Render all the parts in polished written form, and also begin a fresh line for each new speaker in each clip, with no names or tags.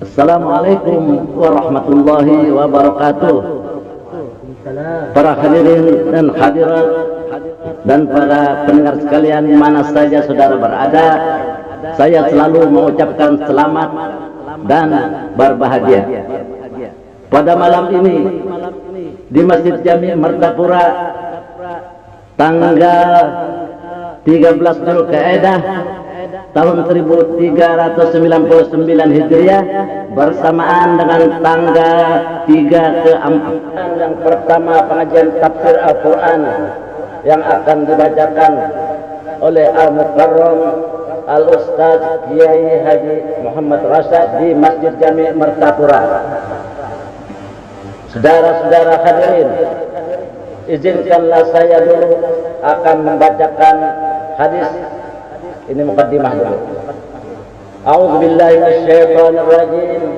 Assalamualaikum warahmatullahi wabarakatuh. Para hadirin dan hadirat dan para pendengar sekalian, mana saja saudara berada, saya selalu mengucapkan selamat dan berbahagia. Pada malam ini di Masjid Jami Martapura, tanggal 13 Dzulqa'dah tahun 1399 Hijriah, bersamaan dengan tanggal 3 ke 4 yang pertama pengajian tafsir Al-Quran yang akan dibacakan oleh Al-Mukarram Al-Ustaz Kiai Haji Muhammad Rasyad di Masjid Jami Martapura. Saudara-saudara hadirin, izinkanlah saya dulu akan membacakan hadis. Ini mukaddimah dulu. A'udzubillahi minasyaitonir rajim.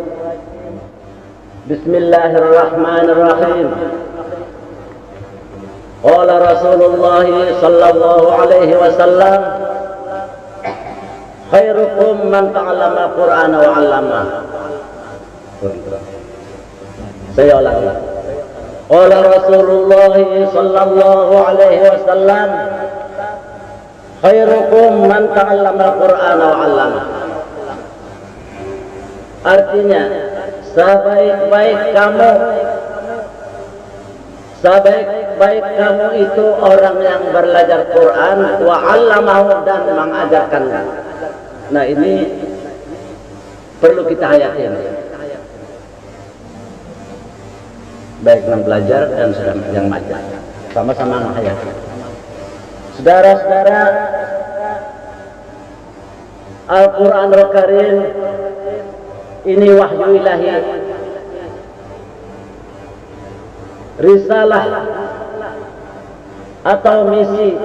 Bismillahirrahmanirrahim. Qala Rasulullah sallallahu alaihi wasallam, khairukum man ta'allama Qur'ana wa 'allama. Saya ulangi. Qala Rasulullah sallallahu alaihi wasallam, khairukum man ta'allama Qur'ana wa 'allama. Artinya, sebaik-baik kamu itu orang yang belajar Quran wa 'allamahu, dan mengajarkannya. Nah, ini perlu kita hayati. Baik yang belajar dan yang mengajar, sama-sama menghayati. Saudara-saudara, Al-Quranul Karim ini wahyu ilahi, risalah atau misi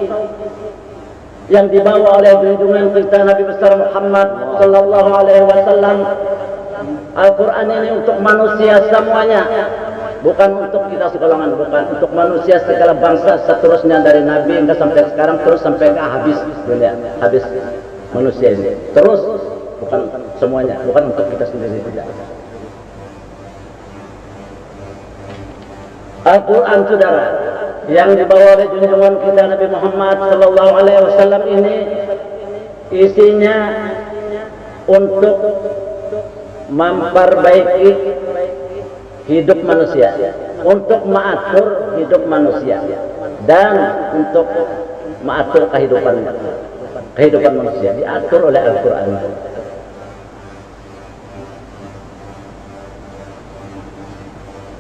yang dibawa oleh junjungan kita Nabi besar Muhammad sallallahu alaihi wasallam. Al-Quran ini untuk manusia semuanya, bukan untuk kita segolongan, bukan untuk manusia segala bangsa seterusnya, dari Nabi hingga sampai sekarang, terus sampai ke habis dunia, habis manusia ini, terus, bukan semuanya, bukan untuk kita sendiri, tidak. Al-Quran, saudara, yang dibawa oleh junjungan kita Nabi Muhammad sallallahu alaihi wasallam ini isinya untuk memperbaiki hidup manusia, untuk mengatur hidup manusia, dan untuk mengatur kehidupan manusia diatur oleh Al-Quran.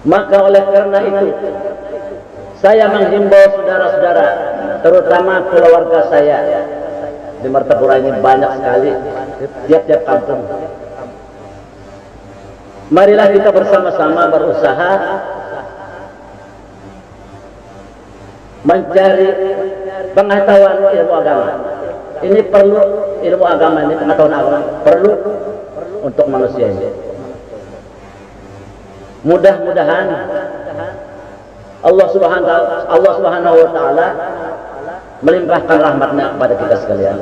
Maka oleh karena itu, saya menghimbau saudara-saudara, terutama keluarga saya di Martapura ini banyak sekali, tiap-tiap kampung. Marilah kita bersama-sama berusaha mencari pengetahuan ilmu agama. Ini perlu, ilmu agama ini, pengetahuan agama perlu untuk manusia ini. Mudah-mudahan Allah Subhanahu wa taala melimpahkan rahmatnya kepada kita sekalian.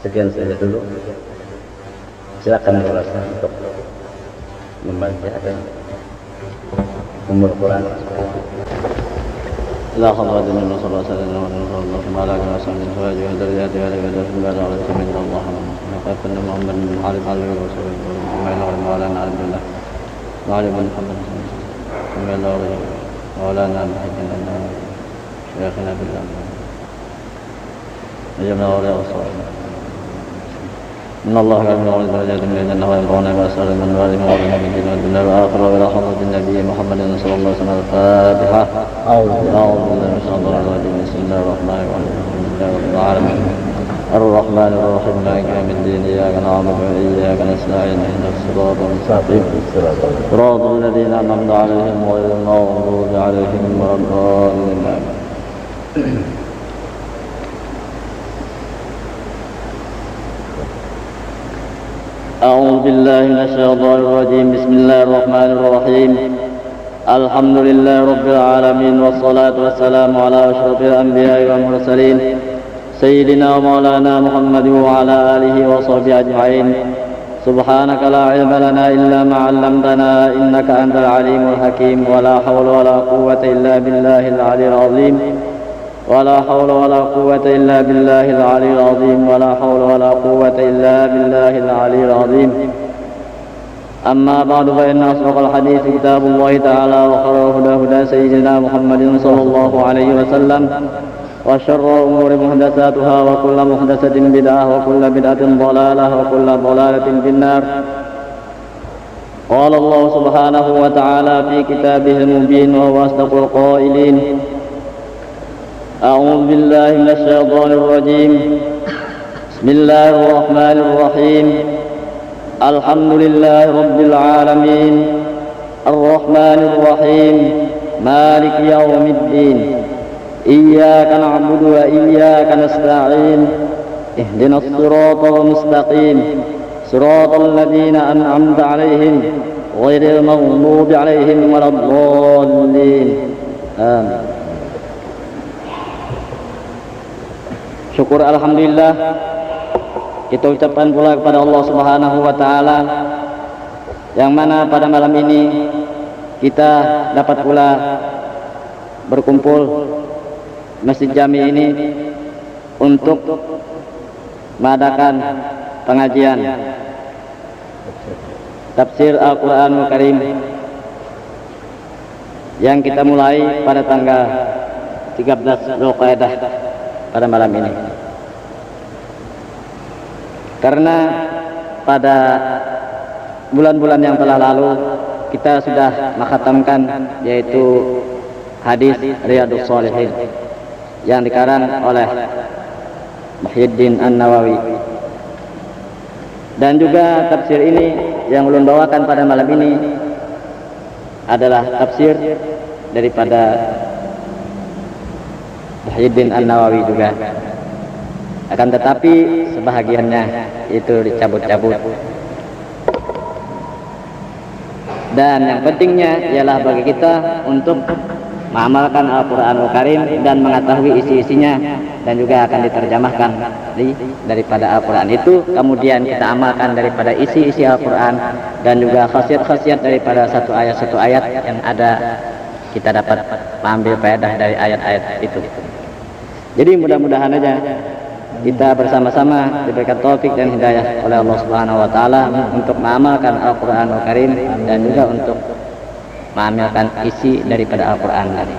Sekian saja dulu. Silakan dijelaskan untuk membaca dan umur Quran. La hawla wala quwwata illa billah. Ala rasulillah wa ala alihi wa sahbihi Allah. Naqafna Muhammad bin Harib al-Rasul wa ala maulana Abdullah wa ala Muhammad wa ala nabiyyina Shaykhina billah. Ajabna wa rasul. إن الله يعلم أول درجات من أنه ينفعنا بأسأل من والد من ورد من دين والدنيا والآخرة وإلى حضرة النبي محمد صلى الله عليه وسلم. الفاتحة. أعوذ بالله من الشيطان الرجيم. بسم الله الرحمن الرحيم. الحمد لله رب العالمين الرحمن الرحيم مالك يوم الدين. إياك نعبد وإياك نستعين. اهدنا الصراط المستقيم صراط الذين أنعمت عليهم غير المغضوب عليهم ولا الضالين. أعوذ بالله من الشيطان الرجيم. بسم الله الرحمن الرحيم. الحمد لله رب العالمين، والصلاة والسلام على أشرف الأنبياء والمرسلين سيدنا ومولانا محمد وعلى آله وصحبه أجمعين. سبحانك لا علم لنا إلا ما علمتنا إنك أنت العليم الحكيم ولا حول ولا قوة إلا بالله العلي العظيم ولا حول ولا قوة إلا بالله العلي العظيم ولا حول ولا قوة إلا بالله العلي العظيم أما بعد فإن أصدق الحديث كتاب الله تعالى وخير الهدى هدى سيدنا محمد صلى الله عليه وسلم وشر الأمور محدثاتها وكل محدثة بدعة وكل بدعة ضلالة وكل ضلالة في النار. قال الله سبحانه وتعالى في كتابه المبين وهو أصدق القائلين: أعوذ بالله من الشيطان الرجيم بسم الله الرحمن الرحيم الحمد لله رب العالمين الرحمن الرحيم مالك يوم الدين إياك نعبد وإياك نستعين اهدنا الصراط المستقيم صراط الذين أنعمت عليهم غير المغضوب عليهم ولا الضالين آمين. Syukur alhamdulillah kita ucapkan pula kepada Allah Subhanahu wa taala yang mana pada malam ini kita dapat pula berkumpul Masjid Jami ini untuk mengadakan pengajian tafsir Al-Qur'anul Karim yang kita mulai pada tanggal 13 Dzulqa'dah pada malam ini. Karena pada bulan-bulan yang telah lalu kita sudah mengkhatamkan yaitu hadis Riyadhus Shalihin yang dikarang oleh Muhyiddin An-Nawawi, dan juga tafsir ini yang ulun bawakan pada malam ini adalah tafsir daripada Muhyiddin An-Nawawi juga, akan tetapi sebahagiannya itu dicabut-cabut. Dan yang pentingnya ialah bagi kita untuk mengamalkan Al-Qur'anul Karim dan mengetahui isi-isinya, dan juga akan diterjemahkan daripada Al-Quran itu, kemudian kita amalkan daripada isi-isi Al-Quran dan juga khasiat-khasiat daripada satu ayat yang ada, kita dapat mengambil faedah dari ayat-ayat itu. Jadi mudah-mudahan aja kita bersama-sama diberikan taufik dan hidayah oleh Allah Subhanahu wa taala untuk mengamalkan Al-Qur'anul Karim dan juga untuk mengamalkan isi daripada Al-Qur'an tadi.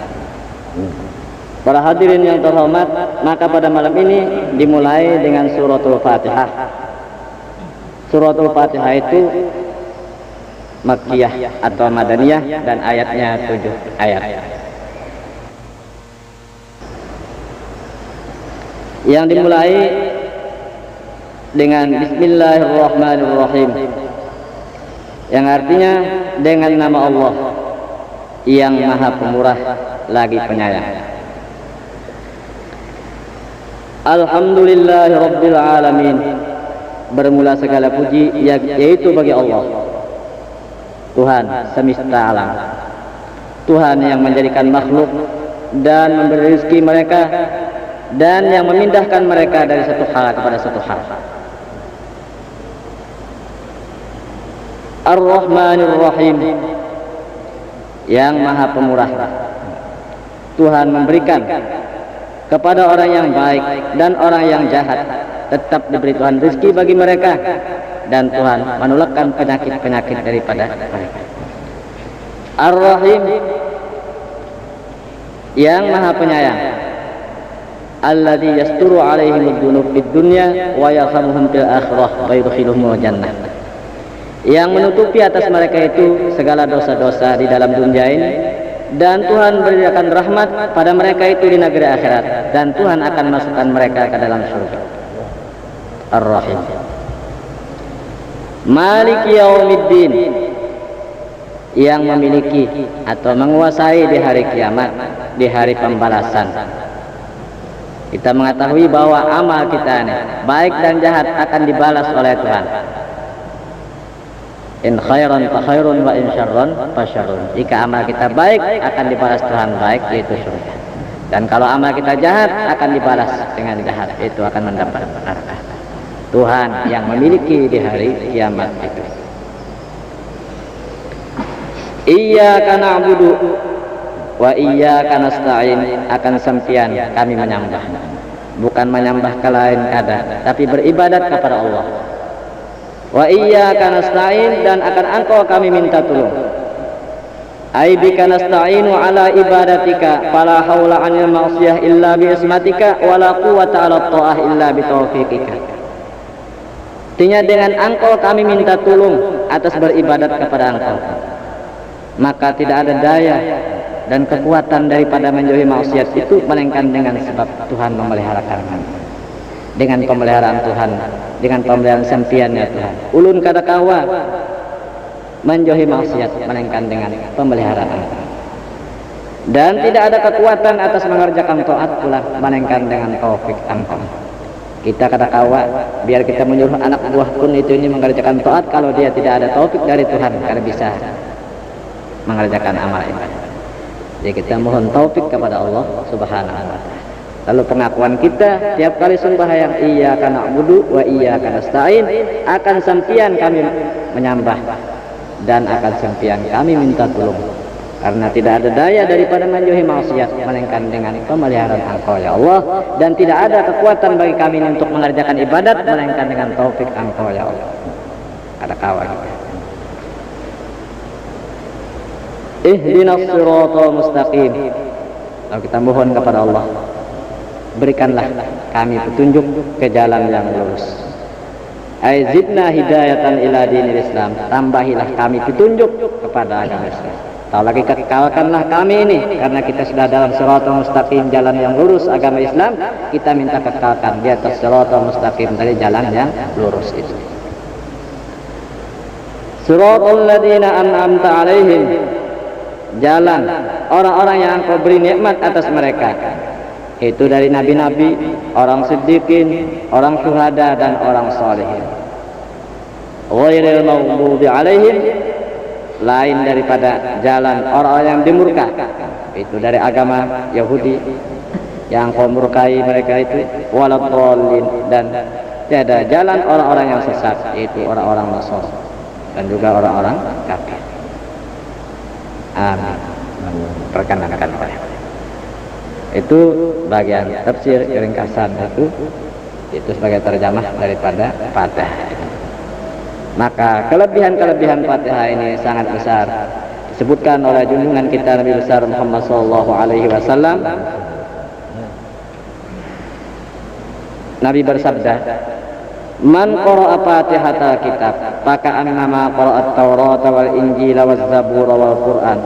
Para hadirin yang terhormat, maka pada malam ini dimulai dengan suratul Fatihah. Suratul Fatihah itu Makkiyah atau Madaniyah dan ayatnya 7 ayat. Yang dimulai dengan Bismillahirrahmanirrahim, yang artinya dengan nama Allah yang Maha Pemurah lagi Penyayang. Alhamdulillahirabbil alamin, bermula segala puji yaitu bagi Allah, Tuhan semesta alam, Tuhan yang menjadikan makhluk dan memberi rezeki mereka dan yang memindahkan mereka dari satu hal kepada satu hal. Ar-Rahmanir Rahim, yang Maha Pemurah. Tuhan memberikan kepada orang yang baik dan orang yang jahat, tetap diberi Tuhan rezeki bagi mereka, dan Tuhan menolakkan penyakit-penyakit daripada mereka. Ar-Rahim, yang Maha Penyayang. Alladzi yasturu alaihim dzunub fid dunya wa yarhamuhum fil akhirah wa yudkhiluhumul jannah, yang menutupi atas mereka itu segala dosa-dosa di dalam dunia ini, dan Tuhan berikan rahmat pada mereka itu di negeri akhirat, dan Tuhan akan masukkan mereka ke dalam surga. Ar-Rahim. Maliki yaumiddin, yang memiliki atau menguasai di hari kiamat, di hari pembalasan. Kita mengetahui bahwa amal kita ini, baik dan jahat, akan dibalas oleh Tuhan. In khairan fa khairun wa in syarran fa syarrun. Jika amal kita baik, akan dibalas Tuhan baik, yaitu surga. Dan kalau amal kita jahat, akan dibalas dengan jahat, itu akan mendapat neraka. Tuhan yang memiliki di hari kiamat itu. Iyyaka na'budu wa iyyaka nasta'in, akan sampian kami menyembah, bukan menyembah ke lain kada, tapi beribadat kepada Allah. Wa iyyaka nasta'in, dan akan engkau kami minta tolong. Ai bika nasta'inu ala ibadatika fala haula 'anil ma'siyah illa bi ismatika wa la quwwata 'ala ta'ah illa bi taufiqika. Artinya dengan engkau kami minta tolong atas beribadat kepada engkau, maka tidak ada daya dan kekuatan daripada menjauhi maksiat itu melainkan dengan sebab Tuhan memeliharakan kami. Dengan pemeliharaan Tuhan, dengan pemeliharaan sempiannya Tuhan, ulun kada kawa menjauhi maksiat melainkan dengan pemeliharaan. Dan tidak ada kekuatan atas mengerjakan taat pula melainkan dengan taufik engkau. Kita kada kawa biar kita menyuruh anak buah pun itu ini mengerjakan taat, kalau dia tidak ada taufik dari Tuhan kada bisa mengerjakan amal ibadah. Jadi kita mohon taufik kepada Allah Subhanahu wa taala. Lalu pengakuan kita tiap kali sembahyang, iyyaka na'budu wa iyyaka nasta'in, akan sampian kami menyembah dan akan sampian kami minta tolong, karena tidak ada daya daripada menjauhi maksiat melainkan dengan pemeliharaan engkau ya Allah, dan tidak ada kekuatan bagi kami untuk mengerjakan ibadat melainkan dengan taufik engkau ya Allah. Ada kawan kita. Ihdinas siratal mustaqim. Lalu kita mohon kepada Allah, berikanlah kami petunjuk ke jalan yang lurus. Ai zidna hidayatan ila dinil Islam, tambahilah kami petunjuk kepada agama Islam. Tak lagi kekalkanlah kami ini, karena kita sudah dalam siratal mustaqim, jalan yang lurus agama Islam, kita minta kekalkan di atas siratal mustaqim, dari jalan yang lurus itu. Siratal ladzina an'amta alaihim, jalan orang-orang yang engkau beri nikmat atas mereka, itu dari nabi-nabi, orang siddiqin, orang syuhada, dan orang salihin. Ghairil maghdubi alaihim, lain daripada jalan orang-orang yang dimurka, itu dari agama Yahudi yang kau murkai mereka itu, waladhdallin, dan tiada jalan orang-orang yang sesat, yaitu orang-orang Nasrani dan juga orang-orang kafir. Amin. Perkenankan oleh itu bagian tafsir ringkasan itu sebagai terjemah daripada Fatihah. Maka kelebihan-kelebihan Fatihah ini sangat besar, disebutkan oleh junjungan kita Nabi besar Muhammad sallallahu alaihi wasallam. Nabi bersabda, "Man qara'a Fatihatal kitab faka'annama qara'at Taurata wal Injil waz Zabur wal Qur'an."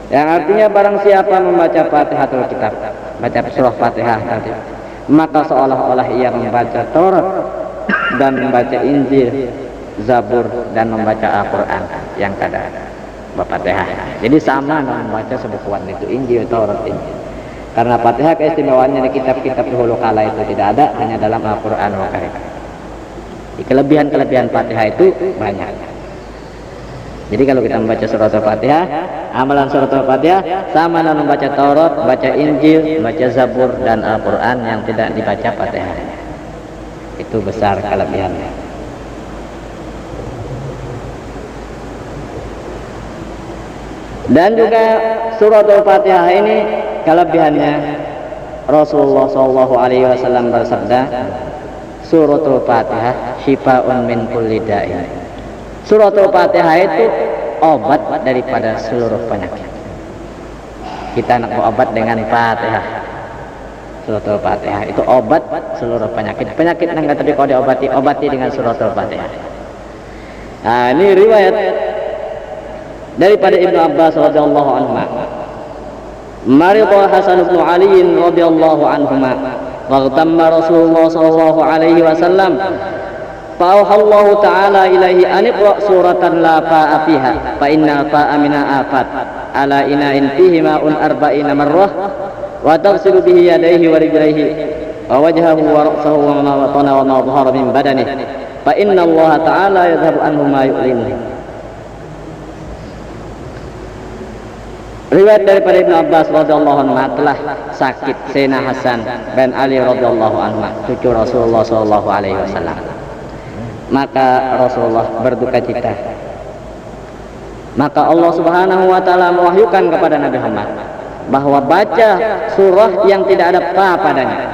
Yang artinya barang siapa membaca Fatihatul Kitab, baca surah Fatihah tadi, maka seolah-olah ia membaca Taurat dan membaca Injil, Zabur, dan membaca Al-Quran yang kada Fatihah. Jadi sama membaca sebukuan itu, Injil, Taurat, Injil. Karena Fatihah keistimewaannya di kitab-kitab dahulu kala itu tidak ada, hanya dalam Al-Quran wa Karim. Kelebihan-kelebihan Fatihah itu banyak. Jadi kalau kita membaca surat Al-Fatihah, amalan surat Al-Fatihah sama dengan membaca Taurat, baca Injil, baca Zabur, dan Al-Quran yang tidak dibaca Fatihahnya. Itu besar kelebihannya. Dan juga surat Al-Fatihah ini kelebihannya, Rasulullah SAW bersabda, suratul Fatihah syifa'un min kulli da'in. Suratul Fatihah itu obat daripada seluruh penyakit. Kita nak obat dengan Fatihah. Suratul Fatihah itu obat seluruh penyakit. Penyakit yang tadi kau obati dengan suratul Fatihah. Nah, ini riwayat daripada Ibnu Abbas radhiyallahu anhu. Maridha Hasan bin Ali radhiyallahu anhuma wa tamma Rasulullah sallallahu alaihi wasallam. Fa'auhallahu ta'ala ilaihi aniqra suratan la fa'a fiha fa inna fa'a mina afat ala ina'in fihi ma'un arba'ina marrah wa taghsilu bihi yadayhi wa rijlaihi wa wajhahu wa ra'sahu wa ma watana wa ma dhahara min badanihi fa inna Allah ta'ala yadhhabu anhu ma yu'limu. Riwayat daripada Ibnu Abbas radhiyallahu anhu telah sakit Sayyidina Hasan bin Ali radhiyallahu anhu, cucu Rasulullah sallallahu alaihi wasallam. Maka Rasulullah berduka cita. Maka Allah Subhanahu wa taala mewahyukan kepada Nabi Muhammad bahwa baca surah yang tidak ada pa padanya.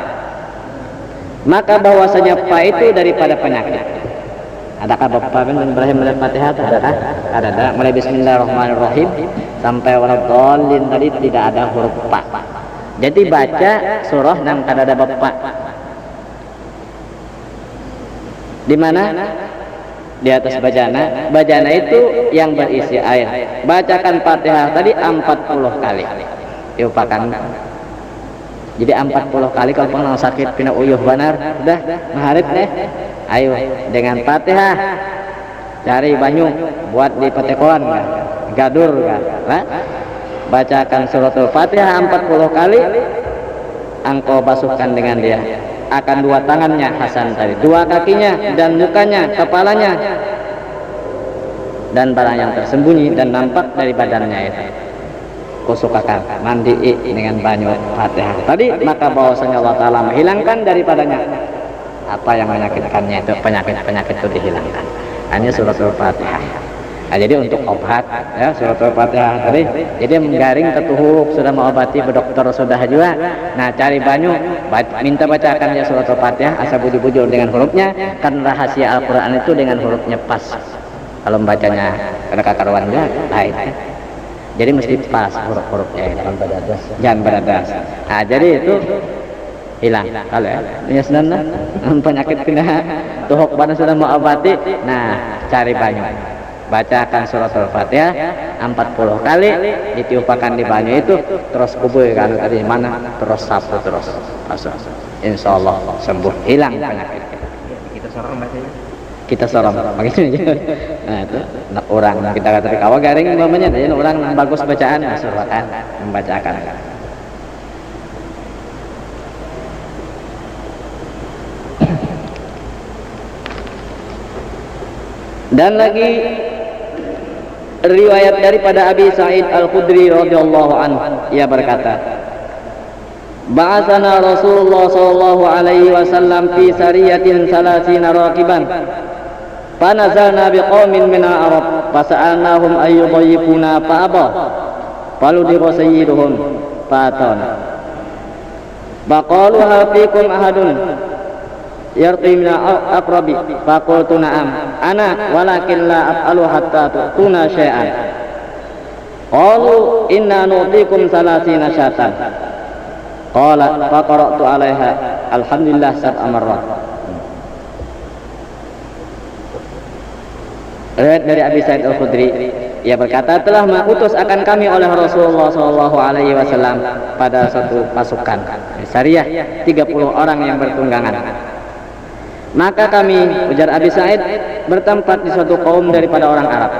Maka bahwasanya pa itu daripada penyakit. Adakah Bapak bin Ibrahim mulai Fatihah? Adakah? Ada. Mulai Bismillahirrahmanirrahim sampai waladhdallin tadi tidak ada huruf pa. Jadi baca surah yang kada ada Bapak. Di mana? Di atas bajana. Bajana itu yang berisi air. Bacakan Fatihah tadi 40 kali. Diupakan. Jadi 40 kali kalau pernah sakit pina uyuh benar, udah maharip deh. Ayo dengan Fatihah cari banyu buat di petekoan gadur bacakan suratul Fatihah 40 kali, engkau basuhkan dengan dia akan dua tangannya Hasan tadi, dua kakinya dan mukanya, kepalanya dan barang yang tersembunyi dan nampak dari badannya itu. Kusukakan mandi dengan banyu Fatihah tadi, maka bahwasanya Allah Ta'ala menghilangkan daripadanya apa yang menyakitkannya, itu penyakit-penyakit itu dihilangkan. Hanya suratul Fatihah. Nah, jadi untuk obat ya suratul Fatihah tadi, jadi menggaring ketuhuk sudah mengobati, berdokter sudah juga. Nah, cari banyu, minta bacakan ya suratul Fatihah asa bujur-bujur dengan hurufnya, kan rahasia Al-Qur'an itu dengan hurufnya pas. Kalau membacanya kada kakaruan juga lain. Jadi mesti pas huruf-hurufnya, jangan beradas. Nah, jadi itu hilang kalau ya sebenarnya penyakit kena tuhuk badan sudah mau obati. Nah, cari banyu, bacakan suratul Fatihah 40 kali, ditiupakan di banyu itu, terus kubur kalau tadi mana, terus sapu terus masuk, insyaallah sembuh, hilang penyakit. Kita sorong bacanya, kita sorong begitu aja. Nah, itu orang kita kata kawa garing umpamanya, jadi orang bagus bacaan suratan membacakan. Dan lagi riwayat daripada Abi Sa'id Al-Khudri radhiyallahu anhu, ia berkata, ba'atsana Rasulullah sallallahu alaihi wasallam fi sariyatin 30 raqiban fanazalna biqaumin min al-arab fasa'alnahum ayyudhayyifuna fa'aba faludhiqa sayyiduhum fatana faqalu hal fikum ahadun yarqi min al-aqrabi faqultu na'am ana walakin la af'alu hatta tu'tuna syai'an qalu inna nu'tikum 30 syatan qala faqara'tu 'alaiha alhamdulillah sab'a marrat. Riwayat dari Abi Sa'id Al-Khudri, ia berkata, telah mengutus akan kami oleh Rasulullah sallallahu alaihi wasallam pada suatu pasukan syariah 30 orang yang bertunggangan. Maka kami, ujar Abi Sa'id, bertempat di suatu kaum daripada orang Arab.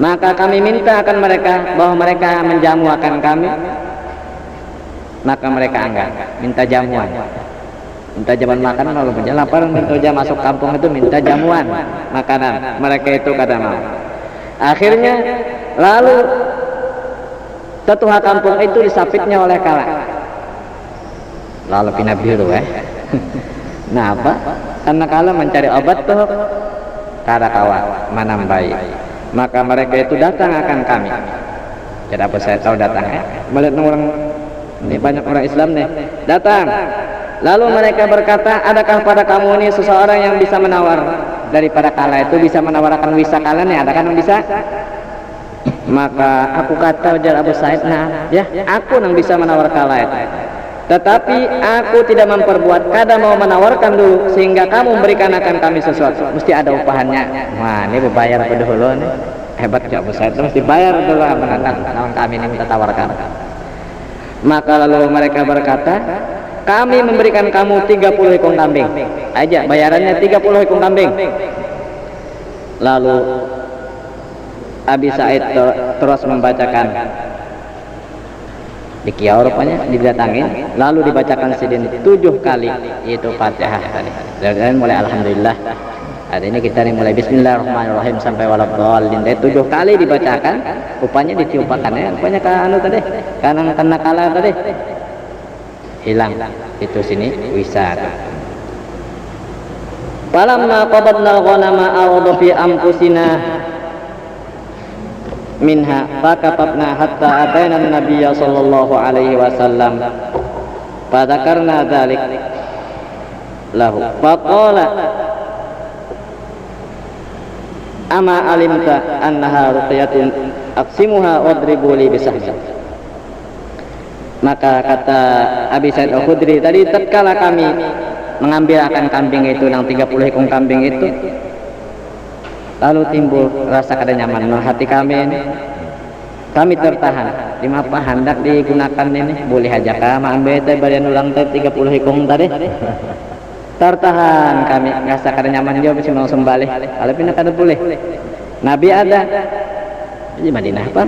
Maka kami minta akan mereka bahwa mereka menjamu akan kami. Maka mereka enggak, minta jamuan. Minta jamuan makan, kalau punya lapar, minta jam masuk kampung itu minta jamuan makanan. Mereka itu kada mau. Akhirnya lalu tetuha kampung itu disapitnya oleh kala. Lalu pindah biru Nah apa? Karena kala mencari obat tuh kada kawan manambai. Maka mereka itu datang akan kami. Jadi apa saya tahu datang melihat orang ini banyak orang Islam nih datang. Lalu mereka berkata, adakah pada kamu ini seseorang yang bisa menawar daripada kala itu, bisa menawarkan wisa kala nih, adakah yang bisa? Maka aku kata, ujar Abu Sa'id, nah ya aku yang bisa menawar kala itu, tetapi aku tidak memperbuat, kada mau menawarkan dulu sehingga kamu memberikan akan kami sesuatu, mesti ada upahannya. Wah, ini berbayar pada dulu nih, hebat ya Abu Sa'id, mesti bayar dulu menantang kami ini minta tawarkan. Maka lalu mereka berkata, kami memberikan kamu 30 ekor kambing aja, bayarannya 30 ekor kambing. Lalu Abi Sa'id terus membacakan di kiau rupanya didatangin, lalu dibacakan sidin 7 kali, yaitu Fatihah tadi. Dan mulai alhamdulillah Ada ini kita nih mulai Bismillahirrahmanirrahim sampai waladhdallin. 7 kali dibacakan, rupanya ditiupakannya, rupanya anu tadi, karena kala tadi hilang itu sini wisata. Falamma qabadna al-ghanama a'udhu fi anfusina minha fakatabna hatta atayna an-nabiyya sallallahu alaihi wasallam fadzakarna dzalik lahu faqala ama alimta annaha ruqyatun aqsimuha wadribu li bisahmi. Maka kata Abi Sa'id Al-Khudri tadi, tatkala kami mengambil akan kambing itu, yang 30 ekor kambing itu, lalu timbul rasa kada nyaman dalam hati kami. Kami tertahan, di apa hendak digunakan ini, boleh aja kami ambil barian ulang 30 ekor tadi. Tertahan kami, rasa kada nyaman juga bisa langsung balik. Kalau pindah kada boleh. Nabi ada di Madinah apa?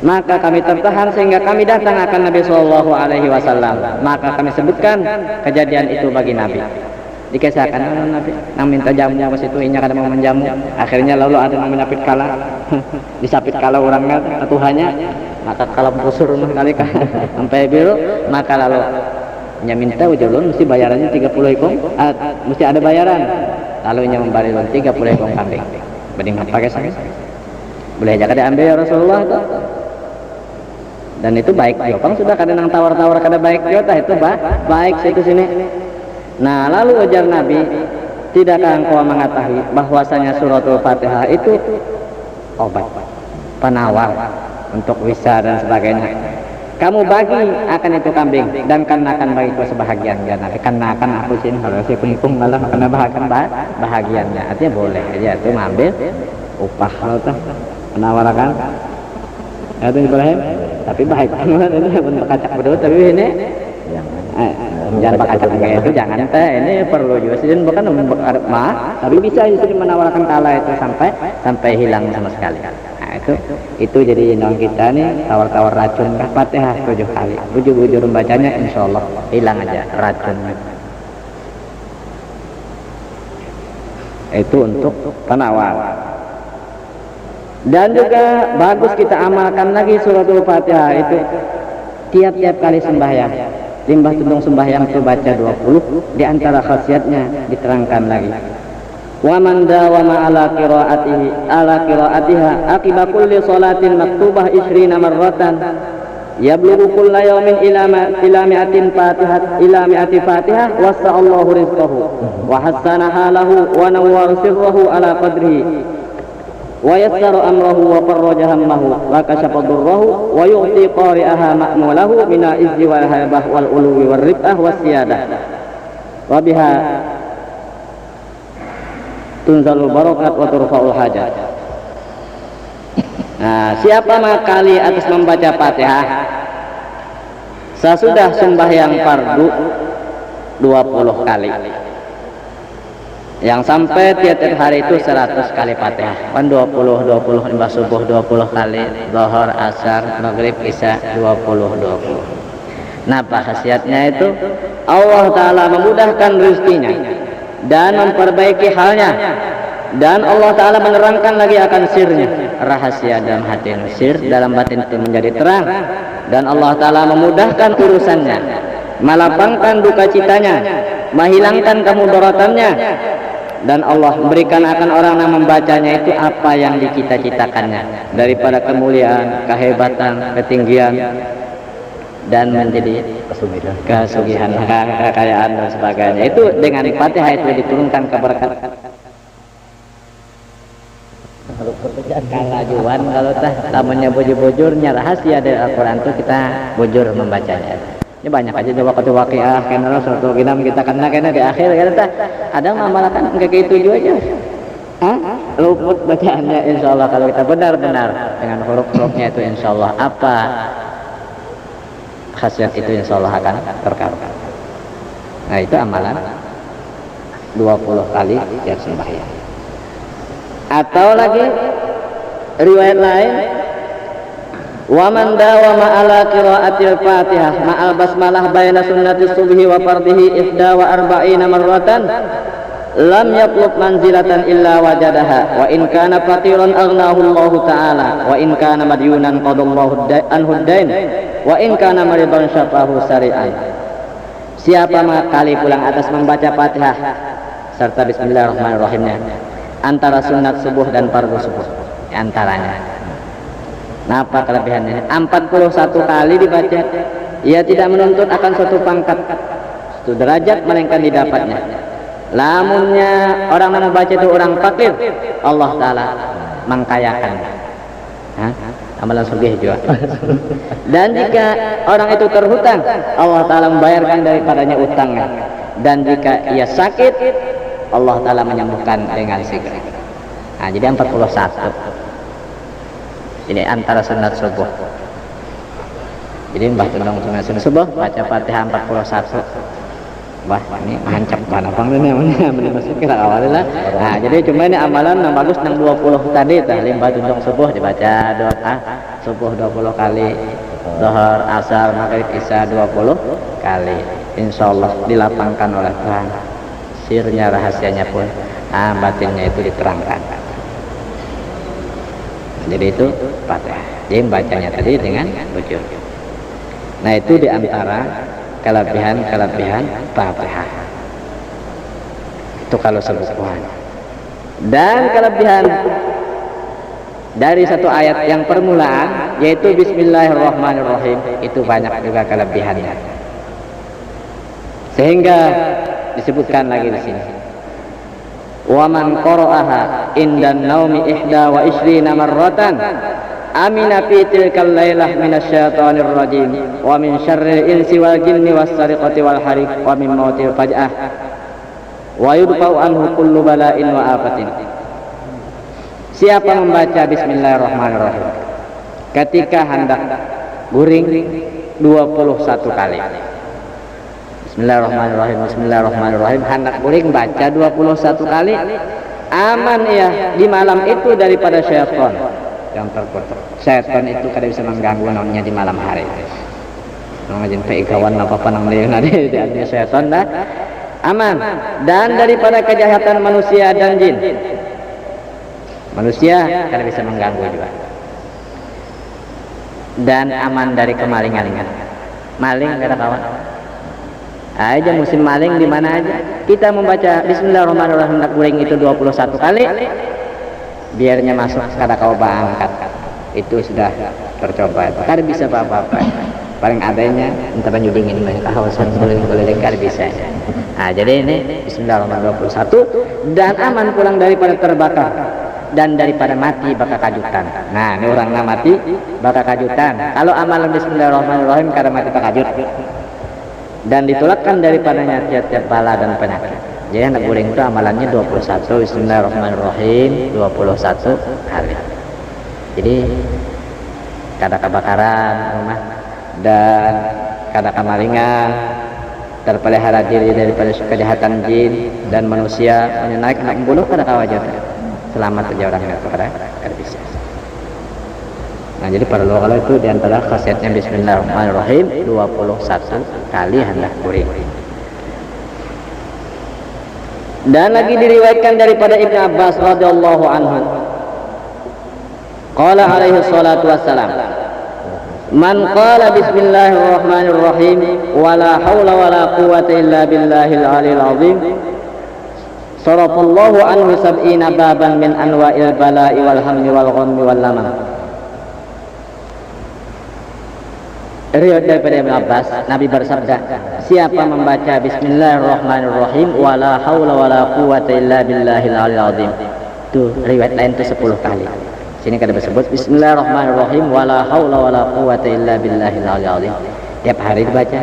Maka kami tertahan sehingga kami datang akan Nabi Shallallahu Alaihi Wasallam. Maka kami sebutkan kejadian itu bagi Nabi. Dikisahkan Nabi, yang minta jamu pas itu inya kada mau menjamu. Akhirnya lalu ada yang menapit kala, disapit kala orangnya Tuhannya. Maka kalau busur kali sampai biru, maka lalu nya minta ujulun mesti bayarannya 30 ekor, mesti ada bayaran. Lalu nya membayar 30 ekor kambing. Banding pakai saya. Boleh aja kada ambil ya Rasulullah itu. Dan itu baik juga, sudah kadang tawar-tawar kada baik juga, itu baik situ sini. Nah, lalu ujar Nabi, tidakkah engkau mengetahui bahwasanya suratul Fatihah itu obat, penawar untuk wisa dan sebagainya. Kamu bagi akan itu kambing dan kenakan bagiku sebahagian. Ya Nabi, kenakan aku sini kalau saya pengikung malah kena bahagiannya. Artinya boleh aja itu ngambil upah kalau tuh menawarkan. Itu Ibrahim, tapi baik banget ini pun berkacak berdua, tapi ini jangan berkacak kayak itu, jangan teh, ini perlu juga sih, bukan tapi bisa sih menawarkan kala itu sampai hilang sama sekali. Nah itu jadi non kita nih tawar-tawar racun Fatihah 7 kali, bujur-bujur membacanya insya Allah hilang aja racunnya. Itu untuk penawar. Dan juga bagus kita amalkan lagi suratul Fatihah itu tiap-tiap kali sembahyang. Limbah tudung sembahyang itu baca 20, di antara khasiatnya diterangkan lagi. Wa man dawama ala qiraatiha aqiba kulli salatin maktubah 20 marratan yablughu kulla yawmin ila mi'atin fatihah wasa'allahu rizqahu wa hassana halahu wa nawwara sirrahu ala qadrihi wa yassara amrahu wa farraja hammahu wa kashafa durrahu wa yu'ti qari'aha ma'mulahu mina izzi wal haibah wal uluwi wal rib'ah was siyadah wa biha tunzalul barakat wa turfa'ul hajat. Nah, siapa mengakali atas membaca Fatihah sesudah sembahyang fardu 20 kali, yang sampai tiap-tiap hari itu 100 kali Fatihah, kan 20 limbah subuh 20 kali, zuhur, asar, maghrib, isya 20. Nah, khasiatnya itu Allah Ta'ala memudahkan rezekinya dan memperbaiki halnya, dan Allah Ta'ala menerangkan lagi akan sirnya, rahasia dalam hati, sir dalam batin itu menjadi terang, dan Allah Ta'ala memudahkan urusannya, melapangkan duka citanya, menghilangkan kemudaratannya, dan Allah memberikan akan orang yang membacanya itu apa yang dicita-citakannya daripada kemuliaan, kehebatan, ketinggian, dan menjadi kesugihan, kekayaan dan sebagainya. Itu dengan Fatihah itu diturunkan keberkatan. Kalajuan kalau tah namanya bujur-bujurnya rahasia dari Al-Quran itu kita bujur membacanya. Ini banyak aja coba waktu waqiah karena suatu kita kena di akhir kita ada mengamalkan kayak gitu juga aja. Luput bacaannya insyaallah kalau kita benar-benar dengan huruf-hurufnya itu insyaallah apa khasiat itu insyaallah akan terkabul. Nah, itu amalan 20 kali tiap sembahyang. Atau lagi riwayat lain, wa man dawama ala qiraatil Fatihah ma'al basmalah baina sunnati subhi wa fardhihi 41 marratan lam yatlub manzilatan illa wajadaha wa in kana faqiran aghnahu Allah ta'ala wa in kana madyunan qadallahu anhu ad-dain wa in kana maridan syafahu sari'an. Siapa kali pulang atas membaca Fatihah serta bismillahirrahmanirrahimnya antara sunat subuh dan fardu subuh antaranya. Nah, apa kelebihannya? 41 kali dibaca. Ia tidak menuntut akan suatu pangkat, suatu derajat, melainkan didapatnya. Lamunnya orang yang membaca itu orang fakir, Allah Ta'ala mengkayakan. Amalan sugih juga. Dan jika orang itu terhutang, Allah Ta'ala membayarkan daripadanya utangnya. Dan jika ia sakit, Allah Ta'ala menyembuhkan dengan segera. Nah, jadi 41. Ini antara sunat subuh. Jadi Mbah Tundong sunat subuh baca Fatihah 41. Wah, ini hancap mana bang ini namanya masih kira awalnya. Nah, jadi cuma ini amalan yang bagus yang 20 tadi tah Mbah Tundong subuh dibaca doa subuh 20 kali, zuhur, asar, maghrib, isya 20 kali. Insyaallah dilapangkan oleh Tuhan. Sirnya, rahasianya pun batinnya itu diterangkan. Jadi itu Fatihah. Jadi bacanya tadi dengan bujur. Nah, itu diantara kelebihan Fatihah. Itu kalau sebuah. Dan kelebihan dari satu ayat yang permulaan yaitu Bismillahirrahmanirrahim, itu banyak juga kelebihannya. Sehingga disebutkan lagi di sini. Wa man qara'aha indan naumi 21 marratan amina fi tilkal lailah minasyaitonir rajim wa min syarril insi wal jinni was sariqati wal harik wa min mautil faj'ah wa yudfa'u anhu kullu bala'in wa afatin. Siapa membaca Bismillahirrahmanirrahim ketika hendak guring 21 kali. Bismillahirrahmanirrahim, Bismillahirrahmanirrahim, hendak guring baca 21 kali, aman ya di malam itu daripada syaitan yang terkutuk. Syaitan itu kada bisa mengganggu namanya di malam hari. Ngajin peikawan apa-apa nang leuna di syaitan dah aman. Dan daripada kejahatan manusia dan jin. Manusia kada bisa mengganggu juga. Dan aman dari kemalingan. Maling kada kawan. Aja musim maling di mana aja. Kita membaca Bismillahirrahmanirrahim nak guring itu 21 kali. Biarnya masuk kada kau angkat. Itu sudah tercoba. Kada bisa apa-apa. Paling adanya entah banyu dingin banyak kawasan boleh kada bisa. Nah, jadi ini Bismillahirrahmanirrahim 21 dan aman pulang daripada terbakar dan daripada mati bakal kajutan. Nah, ini orang mati bakal kajutan. Kalau amalan Bismillahirrahmanirrahim kada mati bakal kajut. Dan ditolakkan daripadanya tiap-tiap bala dan penyakit. Jadi anak guring itu amalannya 21 Bismillahirrahmanirrahim 21 kali. Jadi kada kebakaran rumah dan kada kemalingan, terpelihara diri daripada kejahatan jin dan manusia, menaik anak membunuh kada kawajar. Selamat saja orang itu kada bisa. Nah, jadi para ulama itu diantara khasiatnya Bismillahirrahmanirrahim 21 kali hendak guring. Dan lagi diriwayatkan daripada Ibnu Abbas radhiyallahu anhu. Qala alaihi salatu wassalam. Man qala bismillahirrahmanirrahim wala haula wala quwwata illa billahil aliyil azim. Sarafallahu anhu sab'ina baban min anwa'il bala'i wal hammi wal ghammi wal lamam. Riwayat daripada Ibnu Abbas, Nabi bersabda, siapa membaca Bismillahirrahmanirrahim wala haula wala quwwata illa billahil aliyil azim. Itu riwayat lain itu 10 kali. Sini kada disebut Bismillahirrahmanirrahim wala haula wala quwwata illa billahil aliyil azim. Tiap hari dibaca.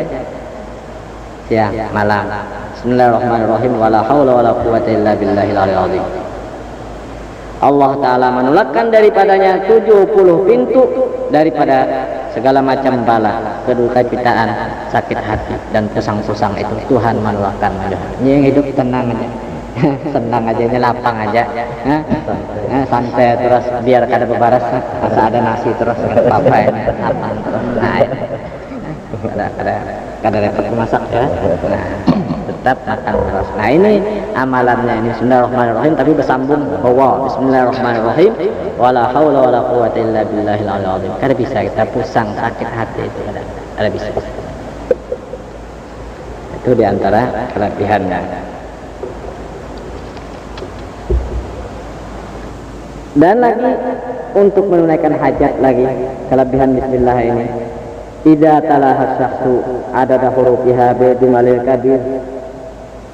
Siang, malam. Bismillahirrahmanirrahim wala haula wala quwwata illa billahil aliyil azim. Allah Ta'ala menolakkan daripadanya 70 pintu daripada segala macam bala, kedukaan, sakit hati dan pusang-pusang itu Tuhan menolakkan. Yang hidup tenang aja. Senang aja, ini lapang aja. Santai terus biar kada bebaras, asa ada nasi terus apa ya, lapang terus. Nah, kada repot masak ya. Nah, tetap makan terus. Nah ini amalannya ini Bismillahirrahmanirrahim, tapi bersambung bahwa Bismillahirrahmanirrahim wala haula wala quwwata illa billahil aliyil azim. Kada bisa kita pusang sakit hati itu kada bisa. Itu diantara kelebihannya. Dan lagi untuk menunaikan hajat lagi kelebihan bismillah ini. Idza talaha syakhsu adada hurufiha bi malil kabir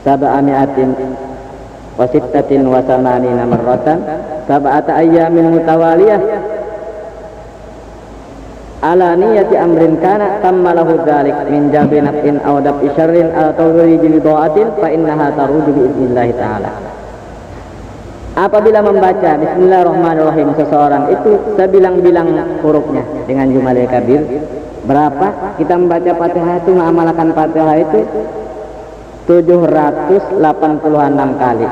sab'ami'atin wa sittatin wa samanina marratan sab'ata ayyamin mutawaliyah ala niyati amrin kana tamma lahu dzalik min jabi naf'in aw dab'i syarrin aw tawriji li dha'atin fa innaha taruju bi idznillah ta'ala. Apabila membaca Bismillahirrahmanirrahim seseorang itu sebilang-bilang hurufnya dengan jumalil kabir, berapa kita membaca Fatihah itu, mengamalkan Fatihah itu 786 kali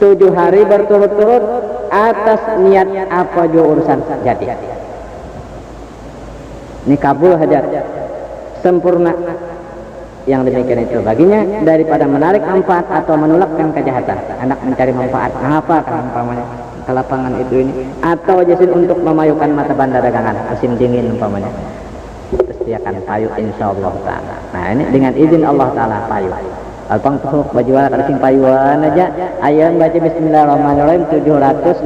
7 hari berturut-turut atas niat apa juga urusan jadi. Ini kabul hajat sempurna yang demikian itu baginya daripada menarik manfaat atau menolakkan kejahatan. Anak mencari manfaat apa kan umpamanya ke lapangan itu ini, atau jasin untuk memayukan mata banda dagangan musim dingin umpamanya, sediakan payu insyaallah taala. Nah ini dengan izin Allah taala payu alpang tuh bajual kada sing payuan aja ayeun baca Bismillahirrahmanirrahim 786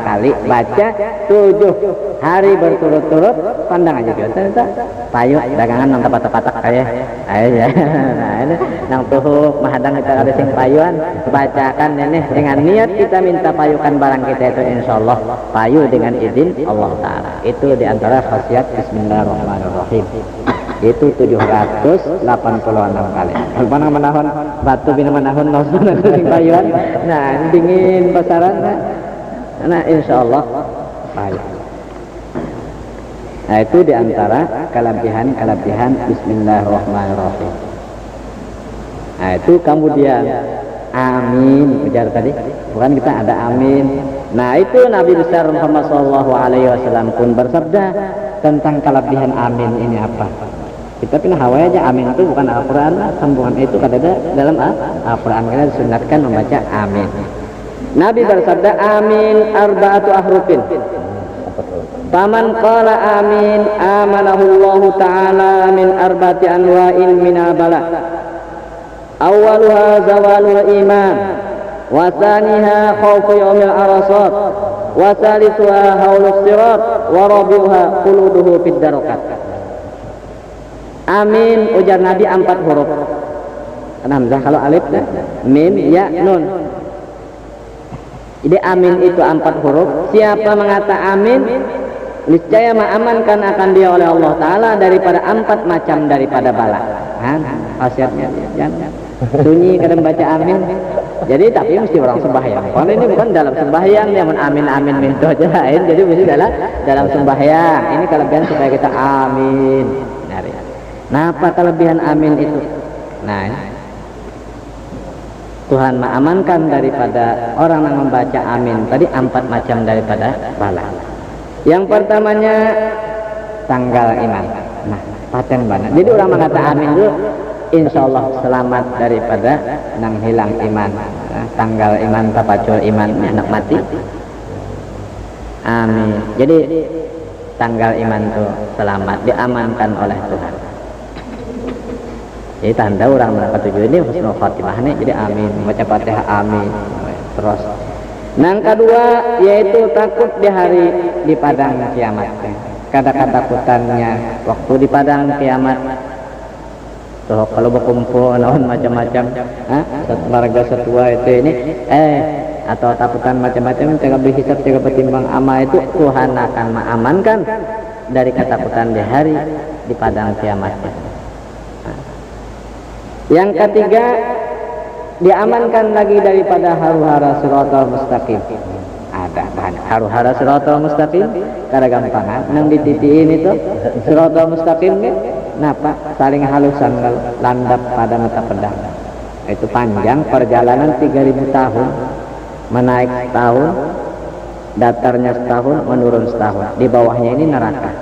kali, baca 7 hari berturut-turut, pandang aja gitu payu dagangan nang tepat-tepat kayak ayo ya. Nah ini nang tuh mahadang kita ada sing payuan, bacakan ini dengan niat kita minta payukan barang kita itu insyaallah payu dengan izin Allah taala. Itu diantara khasiat Bismillahirrahmanirrahim. Itu 786 kali. Mana menahun batu bina menahun nosun sing payuan. Nah, dingin pasaran. Nah, insyaallah payu. Nah, itu diantara kelebihan Bismillahirrahmanirrahim. Nah, itu kemudian amin ujar tadi. Bukan kita ada amin. Nah, itu Nabi besar Muhammad SAW pun bersabda tentang kelebihan amin ini apa. Kita pindah hawa aja amin itu bukan Al-Quran, sambungan itu kada ada dalam Al-Quran. Kita disunatkan membaca amin. Nabi bersabda amin arba'atu ahrufin. Faman qala amin amanahu Allah ta'ala min arba'ati anwa'in minal bala. Awwaluha zawalul iman, wa thaniha khawfu yaumil arasat, wa thalithuha haulus sirat, wa rabi'uha khuluduhu fid darakat. Amin ujar Nabi 4 huruf. Hamzah kalau alif min ya nun. Jadi amin itu 4 huruf. Siapa mengata amin, niscaya mengamankan akan dia oleh Allah Ta'ala daripada 4 macam daripada bala. Khasiatnya jangan sunyi kadang baca amin. Jadi tapi mesti orang sembahyang. Kalau ini bukan dalam sembahyang yang amin mintu aja lain. Jadi mesti dalam sembahyang. Ini kelebihan supaya kita amin. Nah, apa kelebihan amin itu? Nah, Tuhan mengamankan daripada orang yang membaca amin tadi 4 macam daripada bala. Yang pertamanya tanggal iman. Nah, paten banget. Jadi orang mengata amin itu insyaallah selamat daripada nang hilang iman. Nah, tanggal iman tapacul iman anak mati. Amin. Jadi tanggal iman itu selamat, diamankan oleh Tuhan. Jadi tanda orang mendapat tujuan ini husnul khatimah nih. Jadi amin, baca Fatihah amin. Terus yang kedua yaitu takut di padang kiamat. Kata-katakutannya waktu di padang kiamat. Tuh kalau berkumpul naon macam-macam, warga setua itu ini atau takutan macam-macam, jaga berhisab, jaga bertimbang amal itu Tuhan akan mengamankan dari ketakutan di hari di padang kiamat. Yang ketiga diamankan lagi daripada haru-hara siratal mustaqim. Ada banyak haru-hara siratal mustaqim kada gampangan nang dititiin itu siratal mustaqim nih napa saling halusan landap pada mata pedang. Itu panjang perjalanan 3000 tahun, menaik setahun, datarnya setahun, menurun setahun. Di bawahnya ini neraka,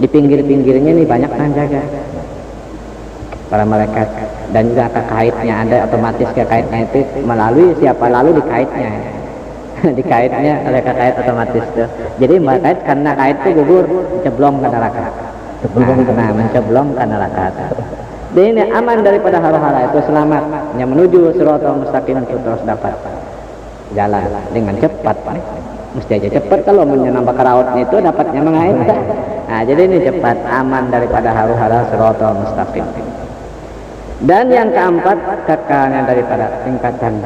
di pinggir-pinggirnya ini banyak penjaga.
para malaikat, dan juga kekaitnya ada otomatis kekaitnya itu melalui siapa lalu dikaitnya dikaitnya oleh kekait otomatis tuh. Jadi kait karena kait itu gugur ceblong ke neraka. Nah, menceblong ke neraka. Jadi ini aman daripada hara-hara itu, selamat yang menuju siratal mustaqim itu terus dapat jalan dengan cepat. Mesti aja cepat kalau menambah karautnya itu dapatnya mengait. Nah, jadi ini cepat aman daripada hara-hara siratal mustaqim. Dan yang keempat, kekalnya daripada tingkatan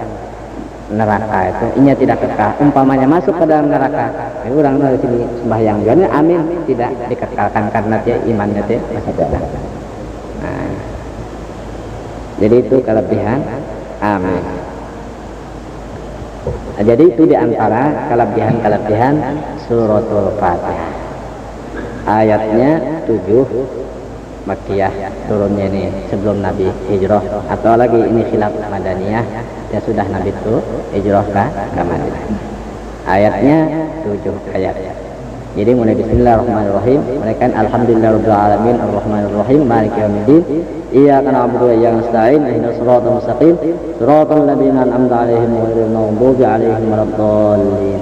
neraka itu, inya tidak kekal. Umpamanya masuk ke dalam neraka, orang dari sini sembahyang juga, amin, tidak dikekalkan karena dia imannya dia masih ada. Nah, jadi itu kelebihan amin. Nah, jadi itu diantara kelebihan suratul Fatihah. Ayatnya 7 Makkiyah, turunnya ini sebelum Nabi hijrah, atau lagi ini khilaf Madaniyah, ya sudah Nabi itu hijrah ke Madinah. Ayatnya 7 ayat. Jadi mulai bismillahirrahmanirrahim, mulai kan alhamdulillahirabbil alamin arrahmanirrahim maliki yaumiddin iyyaka na'budu wa iyyaka nasta'in ihdinas siratal mustaqim siratal ladzina an'amta 'alaihim ghairil maghdubi 'alaihim waladdallin.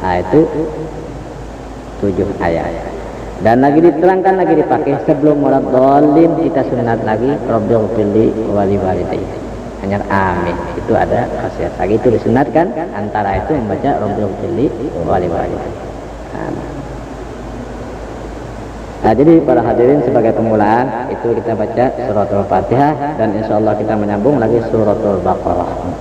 Nah, itu 7 ayat. Dan lagi diterangkan, lagi dipakai sebelum waladdallin, kita sunat lagi rabbighfirli wa liwalidayya. Hanya amin. Itu ada khasiat lagi, itu disunatkan antara itu membaca rabbighfirli wa liwalidayya. Nah, jadi para hadirin sebagai pemulaan itu kita baca suratul Fatihah, dan insyaallah kita menyambung lagi suratul Baqarah.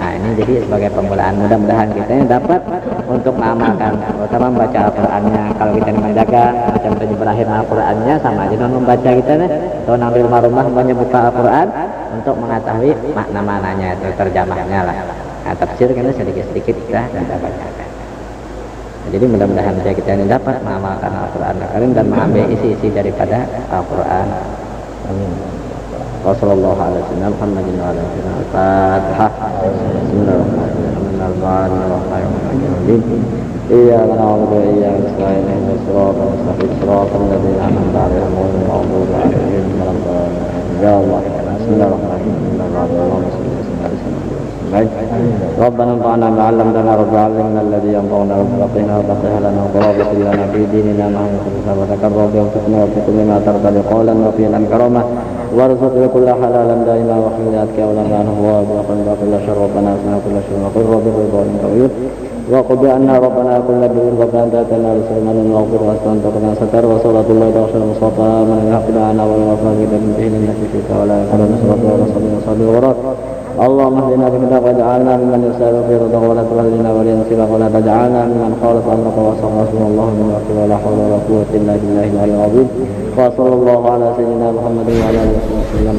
Nah, ini jadi sebagai pemulaan, mudah-mudahan kita dapat untuk mengamalkan, terutama membaca Al-Qur'annya. Kalau kita menjaga macam tadi berakhir Al-Qur'annya sama aja dengan membaca kita nih, atau ngambil rumah buka Al-Qur'an untuk mengetahui makna-maknanya itu, terjemahnya lah. Nah, tafsir kan sedikit-sedikit kita bacakan. Jadi mudah-mudahan kita ini dapat mengamalkan Al-Qur'an Al-Karim dan mengambil isi-isi daripada Al-Qur'an. Amin. Wassallallahu ala sayyidina Muhammadin wa ala alihi al-Fatihah. Bismillahirrahmanirrahim. Iyyaka na'budu wa iyyaka nasta'in ihdinas siratal mustaqim siratal ladzina an'amta 'alaihim ghairil maghdubi 'alaihim waladdallin. Ya Allah. Bismillahirrahmanirrahim. ربنا انفعنا بما علمتنا رب علمنا الذي ينفعنا رب فقهنا وفقه لنا وقرابة لنا في ديننا مع حسنك وتقرب وفقنا وفق لما ترضى قولا وفعلا كرما وارزق كل حلالا دائما وحمداتك ولنا هو وقل كل شر ربنا اسمع كل شر وقل رب الرضا منك وقل بأننا ربنا كل بر ربنا انت اتنا رسولنا واغفر واستغفرنا ستر وصلاة الله تغشى المصطفى من الحق لنا والغفر من دين النبي فيك ولا يكون نصرة ورسول وصلي وراك اللهم اهدنا بهداك واجعلنا ممن يسأل في رضا ولا تولنا ولينصرك ولا تجعلنا ممن خالف امرك وصلى رسول الله من وحده ولا حول ولا قوة الا بالله العلي العظيم وصلى الله على سيدنا محمد وعلى اله وصحبه وسلم.